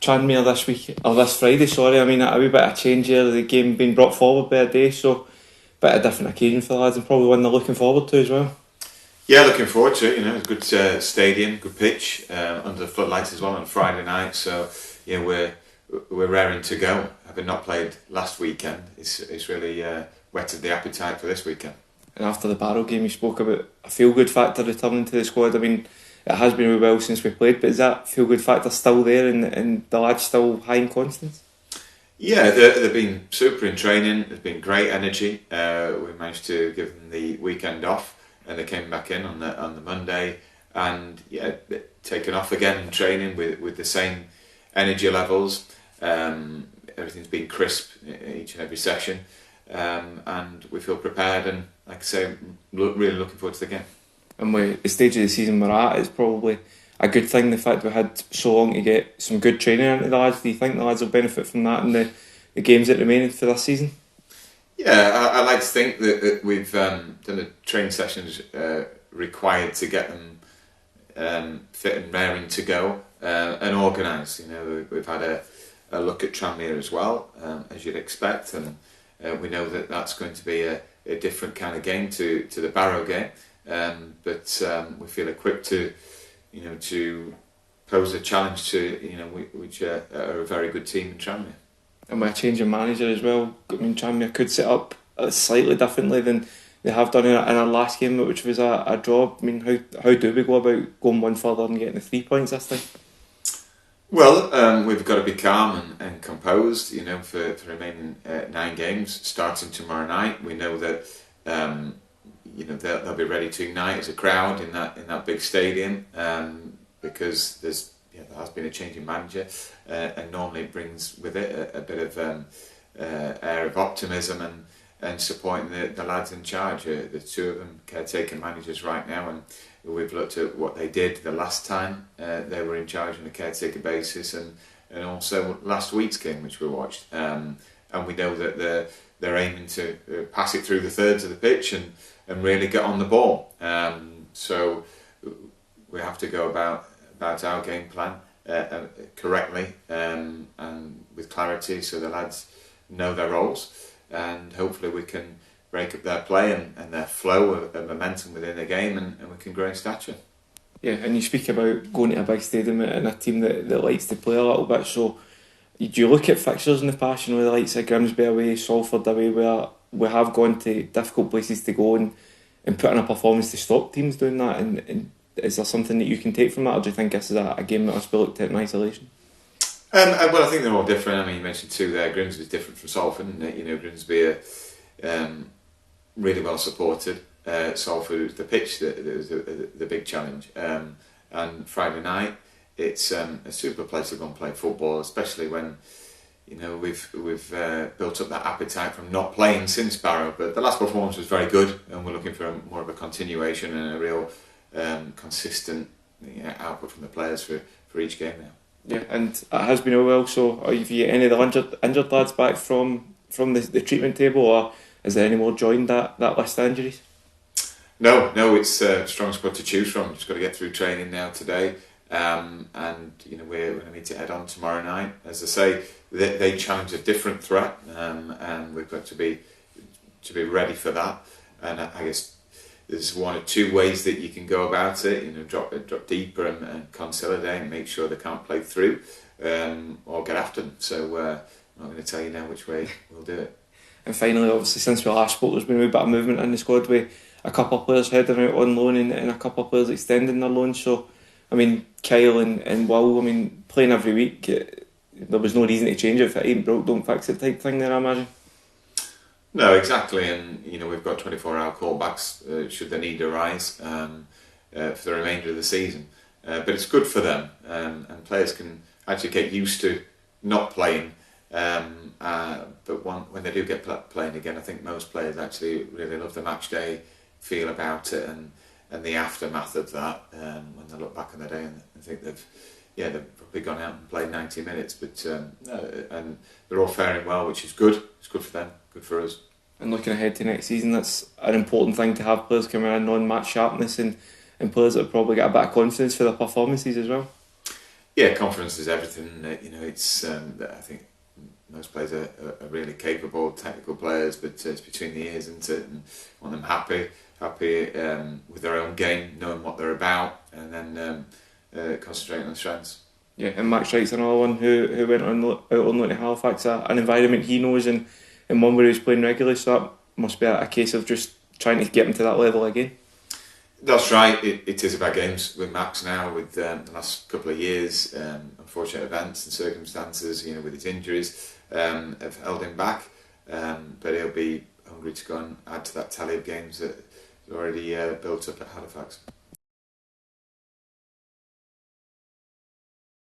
Tranmere this week, or this Friday, sorry. I mean, a wee bit of change here, the game being brought forward by a day, so a bit of a different occasion for the lads, and probably one they're looking forward to as well. Yeah, looking forward to it. You know, a good stadium, good pitch, under the floodlights as well on Friday night. So yeah, we're raring to go. Having not played last weekend, it's really whetted the appetite for this weekend. And after the Barrow game, you spoke about a feel-good factor returning to the squad. I mean, it has been a while since we played, but is that feel-good factor still there, and the lads still high in confidence? Yeah, they've been super in training. There's been great energy. We managed to give them the weekend off, and they came back in on the Monday, and yeah, taken off again in training with the same energy levels. Everything's been crisp each and every session, and we feel prepared. And like I say, really looking forward to the game. And with the stage of the season we're at, it's probably a good thing, the fact we had so long to get some good training into the lads. Do you think the lads will benefit from that in the games that remain for this season? Yeah, I like to think that we've done the training sessions required to get them fit and raring to go and organised. You know, we've had a look at Tranmere as well, as you'd expect, and we know that that's going to be a different kind of game to the Barrow game, but we feel equipped to pose a challenge to which are a very good team in Tranmere. And with a change of manager as well, I mean, Tranmere could set up slightly differently than they have done in our last game, which was a draw. I mean, how do we go about going one further and getting the 3 points this time? Well, we've got to be calm and composed, for the remaining 9 games starting tomorrow night. We know that they'll be ready to ignite as a crowd in that big stadium, because there has been a change in manager, and normally it brings with it a bit of air of optimism and supporting the lads in charge. The two of them caretaker managers right now, and we've looked at what they did the last time they were in charge on a caretaker basis, and also last week's game which we watched, and we know that they're aiming to pass it through the thirds of the pitch and really get on the ball. So we have to go about our game plan correctly, and with clarity, so the lads know their roles, and hopefully we can break up their play and their flow of momentum within the game, and we can grow in stature. Yeah, and you speak about going to a big stadium and a team that likes to play a little bit, so do you look at fixtures in the past, with the likes of Grimsby away, Salford away, where we have gone to difficult places to go and put in a performance to stop teams doing that, and is there something that you can take from that, or do you think this is a game that must be looked at in isolation? Well, I think they're all different. I mean, you mentioned 2 there. Grimsby's different from Salford, and Grimsby are really well supported. Salford, the pitch, the big challenge. And Friday night, it's a super place to go and play football, especially when we've built up that appetite from not playing since Barrow. But the last performance was very good, and we're looking for more of a continuation and a real consistent output from the players for each game now. Yeah, and it has been a while, so have you any of the injured lads back from the treatment table, or is there any more joined that list of injuries? No, it's a strong squad to choose from. Just got to get through training now today, and we're going to need to head on tomorrow night. As I say, they challenge a different threat, and we've got to be ready for that. And I guess there's 1 or 2 ways that you can go about it. Drop deeper and consolidate and make sure they can't play through, or get after them. So I'm not going to tell you now which way we'll do it. And finally, obviously, since we last spoke, there's been a bit of movement in the squad with a couple of players heading out on loan and a couple of players extending their loan. So, I mean, Kyle and Will, I mean, playing every week, there was no reason to change it. If it ain't broke, don't fix it type thing there, I imagine. No, exactly, and we've got 24-hour callbacks should the need arise for the remainder of the season. But it's good for them, and players can actually get used to not playing. But when they do get playing again, I think most players actually really love the match day feel about it and the aftermath of that. When they look back on the day and think they've probably gone out and played 90 minutes, but and they're all faring well, which is good. It's good for them, good for us. And looking ahead to next season, that's an important thing to have players coming in on match sharpness and players that have probably got a bit of confidence for their performances as well. Yeah, confidence is everything. It's I think most players are really capable, technical players, but it's between the ears, isn't it? And want them happy with their own game, knowing what they're about, and then concentrating on strengths. Yeah, and Max Wright's another one who went out on loan to Halifax, an environment he knows, and one where he was playing regularly, so that must be a case of just trying to get him to that level again. That's right. It is about games with Max now. With the last couple of years, unfortunate events and circumstances, with his injuries, have held him back. But he'll be hungry to go and add to that tally of games that already built up at Halifax.